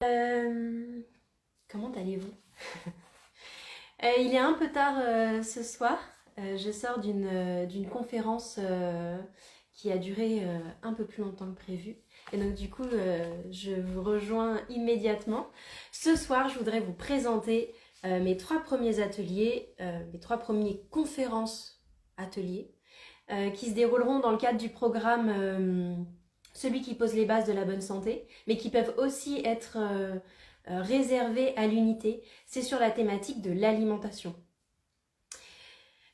Euh, Comment allez-vous? Il est un peu tard ce soir. Je sors d'une conférence qui a duré un peu plus longtemps que prévu. Et donc du coup, je vous rejoins immédiatement. Ce soir, je voudrais vous présenter mes trois premiers ateliers, mes trois premiers conférences ateliers qui se dérouleront dans le cadre du programme Celui qui pose les bases de la bonne santé, mais qui peuvent aussi être réservés à l'unité. C'est sur la thématique de l'alimentation.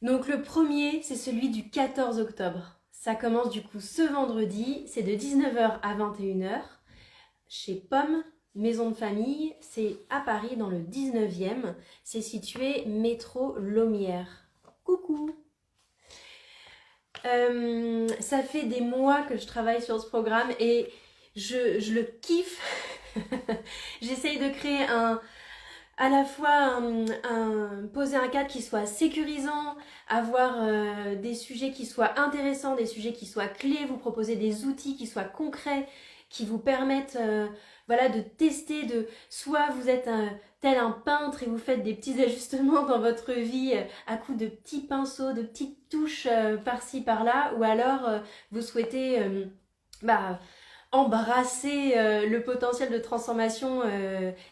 Donc le premier, c'est celui du 14 octobre. Ça commence du coup ce vendredi, c'est de 19h à 21h chez Pomme, Maison de Famille. C'est à Paris dans le 19e. C'est situé métro Laumière. Coucou! Ça fait des mois que je travaille sur ce programme et je le kiffe. J'essaye de créer à la fois poser un cadre qui soit sécurisant, avoir des sujets qui soient intéressants, des sujets qui soient clés, vous proposer des outils qui soient concrets, qui vous permettent voilà, de tester, soit vous êtes tel un peintre et vous faites des petits ajustements dans votre vie à coups de petits pinceaux, de petites touches par-ci par-là, ou alors vous souhaitez bah, embrasser le potentiel de transformation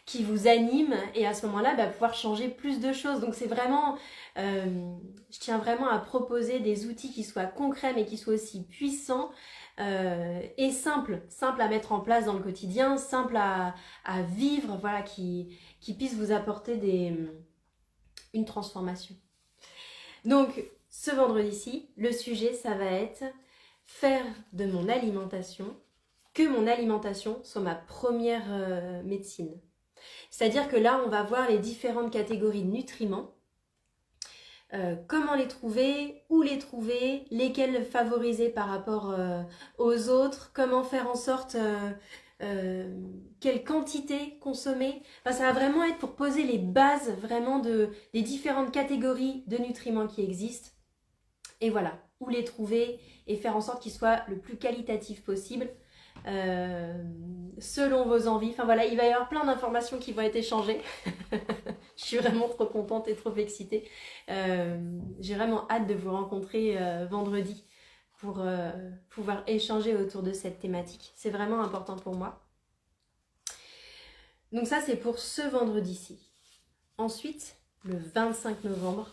qui vous anime et à ce moment-là pouvoir changer plus de choses. Donc c'est vraiment, je tiens vraiment à proposer des outils qui soient concrets mais qui soient aussi puissants et simples à mettre en place dans le quotidien, simples à vivre, voilà, qui puissent vous apporter une transformation. Donc ce vendredi-ci, le sujet ça va être faire de mon alimentation que mon alimentation soit ma première médecine. C'est-à-dire que là, on va voir les différentes catégories de nutriments, comment les trouver, où les trouver, lesquels favoriser par rapport aux autres, comment faire en sorte, quelle quantité consommer. Enfin, ça va vraiment être pour poser les bases vraiment des différentes catégories de nutriments qui existent. Et voilà, où les trouver et faire en sorte qu'ils soient le plus qualitatifs possible. Selon vos envies. Enfin voilà, il va y avoir plein d'informations qui vont être échangées. Je suis vraiment trop contente et trop excitée. J'ai vraiment hâte de vous rencontrer vendredi pour pouvoir échanger autour de cette thématique. C'est vraiment important pour moi. Donc ça, c'est pour ce vendredi-ci. Ensuite, le 25 novembre,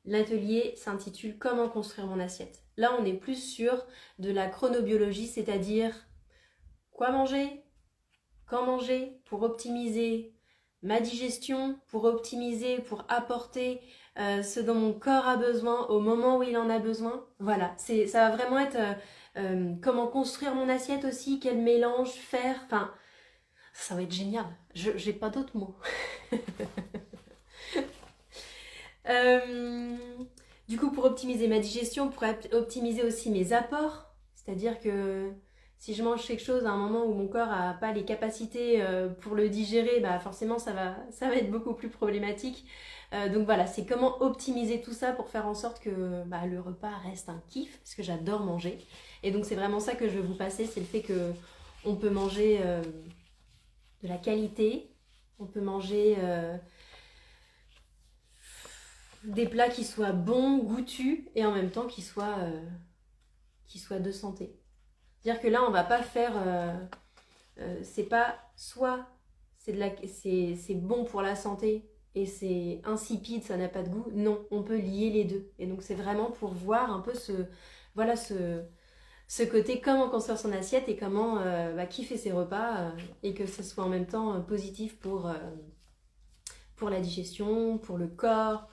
l'atelier s'intitule Comment construire mon assiette. Là, on est plus sur de la chronobiologie, c'est-à-dire quoi manger, quand manger pour optimiser ma digestion, pour optimiser, pour apporter ce dont mon corps a besoin au moment où il en a besoin. Voilà, ça va vraiment être comment construire mon assiette aussi, quel mélange faire. Enfin, ça va être génial. J'ai pas d'autres mots. Euh, du coup, pour optimiser ma digestion, pour optimiser aussi mes apports, c'est-à-dire que si je mange quelque chose à un moment où mon corps n'a pas les capacités pour le digérer, bah forcément ça va être beaucoup plus problématique. Donc voilà, c'est comment optimiser tout ça pour faire en sorte que le repas reste un kiff, parce que j'adore manger. Et donc c'est vraiment ça que je veux vous passer, c'est le fait que on peut manger de la qualité, on peut manger des plats qui soient bons, goûtus, et en même temps qui soient de santé. C'est-à-dire que là, on va pas faire... c'est pas soit c'est bon pour la santé et c'est insipide, ça n'a pas de goût. Non, on peut lier les deux. Et donc c'est vraiment pour voir un peu voilà, ce côté comment construire son assiette et comment kiffer ses repas et que ce soit en même temps positif pour la digestion, pour le corps,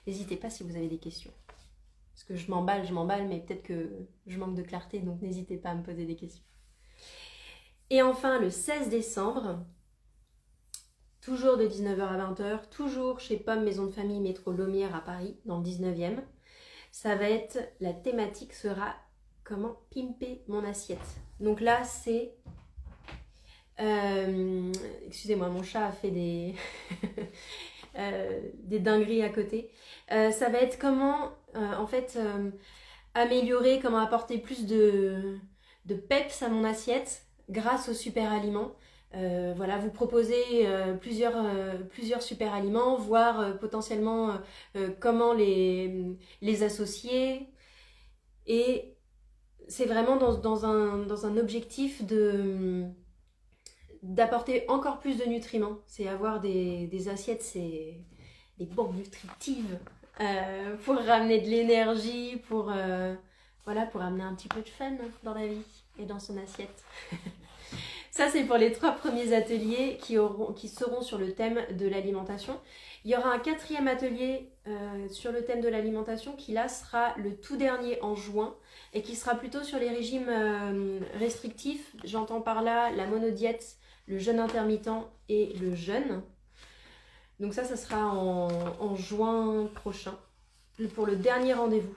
N'hésitez pas si vous avez des questions. Parce que je m'emballe, mais peut-être que je manque de clarté, donc n'hésitez pas à me poser des questions. Et enfin, le 16 décembre, toujours de 19h à 20h, toujours chez Pomme Maison de Famille Métro Laumière à Paris, dans le 19e. Ça va être, la thématique sera comment pimper mon assiette. Donc là, c'est... excusez-moi, mon chat a fait des... des dingueries à côté. Ça va être comment, améliorer, comment apporter plus de peps à mon assiette grâce aux super aliments. Voilà, vous proposez plusieurs super aliments, voir potentiellement comment les associer. Et c'est vraiment dans un objectif d'apporter encore plus de nutriments. C'est avoir des assiettes, c'est des bombes nutritives pour ramener de l'énergie, voilà, pour amener un petit peu de fun dans la vie et dans son assiette. Ça, c'est pour les 3 premiers ateliers qui seront sur le thème de l'alimentation. Il y aura un 4e atelier sur le thème de l'alimentation qui là sera le tout dernier en juin et qui sera plutôt sur les régimes restrictifs. J'entends par là la monodiète, le jeûne intermittent et le jeûne. Donc ça sera en juin prochain pour le dernier rendez-vous.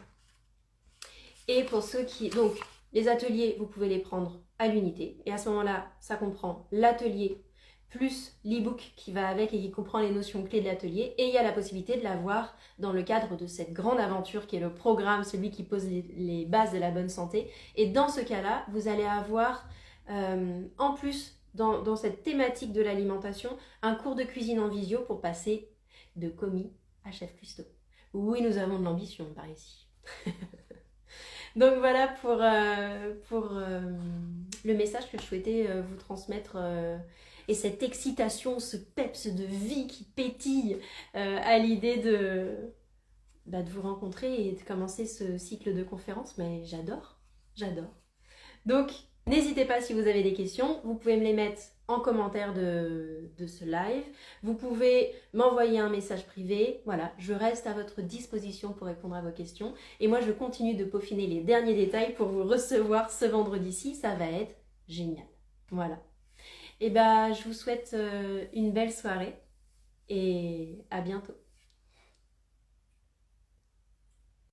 Et pour ceux qui... Donc, les ateliers, vous pouvez les prendre à l'unité. Et à ce moment-là, ça comprend l'atelier plus l'e-book qui va avec et qui comprend les notions clés de l'atelier. Et il y a la possibilité de l'avoir dans le cadre de cette grande aventure qui est le programme, celui qui pose les bases de la bonne santé. Et dans ce cas-là, vous allez avoir, en plus, dans cette thématique de l'alimentation, un cours de cuisine en visio pour passer de commis à chef cuistot. Oui, nous avons de l'ambition par ici. Donc voilà pour le message que je souhaitais vous transmettre et cette excitation, ce peps de vie qui pétille à l'idée de vous rencontrer et de commencer ce cycle de conférences. Mais j'adore. Donc n'hésitez pas si vous avez des questions, vous pouvez me les mettre en commentaire de ce live. Vous pouvez m'envoyer un message privé. Voilà, je reste à votre disposition pour répondre à vos questions. Et moi, je continue de peaufiner les derniers détails pour vous recevoir ce vendredi-ci. Ça va être génial. Voilà. Et je vous souhaite une belle soirée et à bientôt.